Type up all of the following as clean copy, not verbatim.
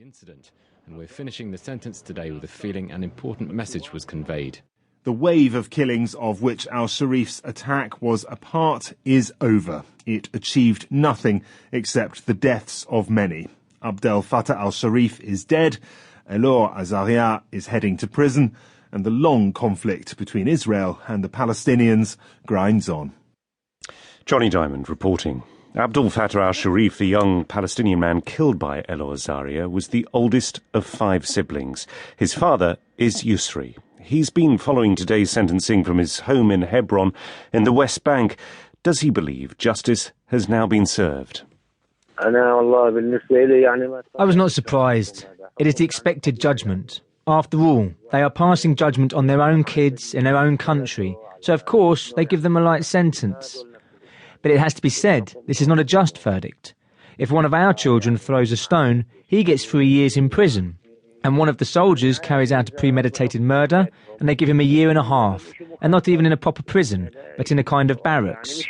incident, and we're finishing the sentence today with a feeling an important message was conveyed. The wave of killings of which al-Sharif's attack was a part is over. It achieved nothing except the deaths of many. Abdel Fattah al-Sharif is dead, Elor Azaria is heading to prison, and the long conflict between Israel and the Palestinians grinds on. Johnny Diamond reporting. Abdel Fattah al-Sharif, the young Palestinian man killed by Elor Azaria, was the oldest of 5 siblings. His father is Yusri. He's been following today's sentencing from his home in Hebron in the West Bank. Does he believe justice has now been served? I was not surprised. It is the expected judgment. After all, they are passing judgment on their own kids in their own country, so of course they give them a light sentence. But it has to be said, this is not a just verdict. If one of our children throws a stone, he gets 3 years in prison. And one of the soldiers carries out a premeditated murder, and they give him 1.5 years, and not even in a proper prison, but in a kind of barracks.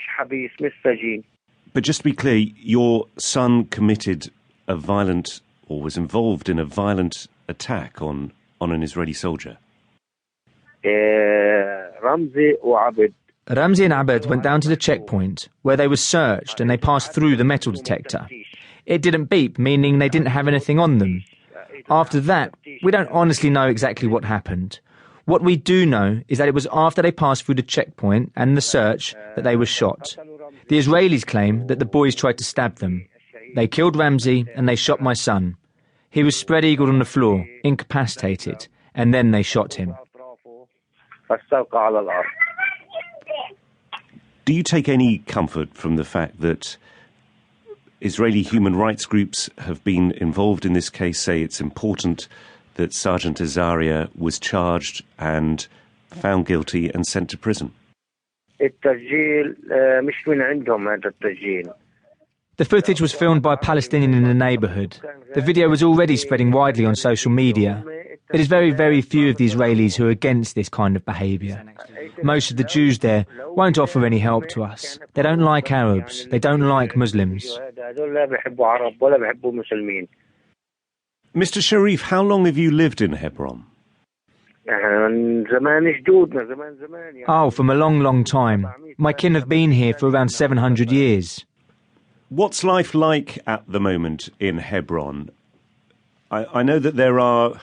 But just to be clear, your son committed a violent, or was involved in a violent attack on an Israeli soldier. Ramzi and Abed went down to the checkpoint, where they were searched and they passed through the metal detector. It didn't beep, meaning they didn't have anything on them. After that, we don't honestly know exactly what happened. What we do know is that it was after they passed through the checkpoint and the search that they were shot. The Israelis claim that the boys tried to stab them. They killed Ramzi and they shot my son. He was spread-eagled on the floor, incapacitated, and then they shot him. Do you take any comfort from the fact that Israeli human rights groups have been involved in this case, say it's important that Sergeant Azaria was charged and found guilty and sent to prison? The footage was filmed by a Palestinian in the neighbourhood. The video was already spreading widely on social media. It is very, very few of the Israelis who are against this kind of behaviour. Most of the Jews there won't offer any help to us. They don't like Arabs. They don't like Muslims. Mr. Sharif, how long have you lived in Hebron? Oh, from a long, long time. My kin have been here for around 700 years. What's life like at the moment in Hebron? I know that there are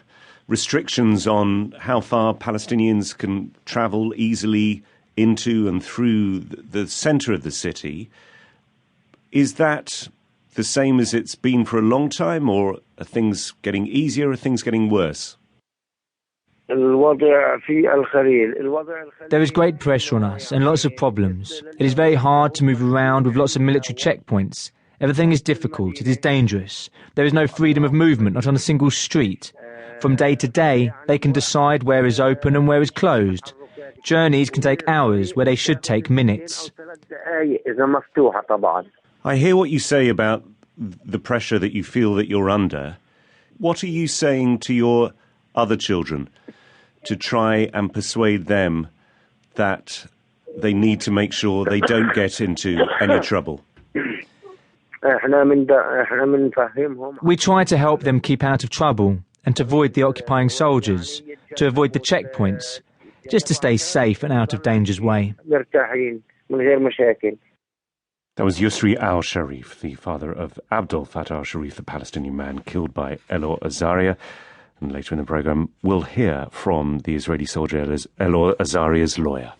restrictions on how far Palestinians can travel easily into and through the centre of the city. Is that the same as it's been for a long time, or are things getting easier, or are things getting worse? There is great pressure on us and lots of problems. It is very hard to move around with lots of military checkpoints. Everything is difficult, it is dangerous. There is no freedom of movement, not on a single street. From day to day, they can decide where is open and where is closed. Journeys can take hours where they should take minutes. I hear what you say about the pressure that you feel that you're under. What are you saying to your other children to try and persuade them that they need to make sure they don't get into any trouble? We try to help them keep out of trouble and to avoid the occupying soldiers, to avoid the checkpoints, just to stay safe and out of danger's way. That was Yusri al-Sharif, the father of Abdel Fattah al-Sharif, the Palestinian man killed by Elor Azaria. And later in the programme, we'll hear from the Israeli soldier Elor Azaria's lawyer.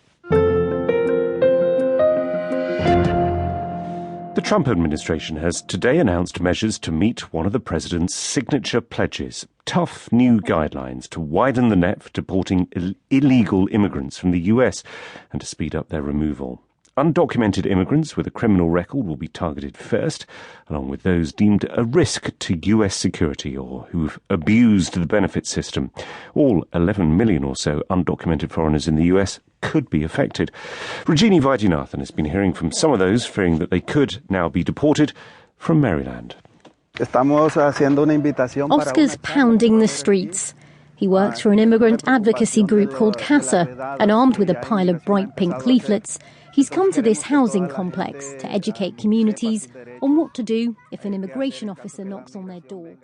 The Trump administration has today announced measures to meet one of the president's signature pledges, tough new guidelines to widen the net for deporting illegal immigrants from the US and to speed up their removal. Undocumented immigrants with a criminal record will be targeted first, along with those deemed a risk to US security or who've abused the benefit system. All 11 million or so undocumented foreigners in the US could be affected. Rajini Vaidyanathan has been hearing from some of those fearing that they could now be deported from Maryland. Oscar's pounding the streets. He works for an immigrant advocacy group called CASA, and armed with a pile of bright pink leaflets, he's come to this housing complex to educate communities on what to do if an immigration officer knocks on their door.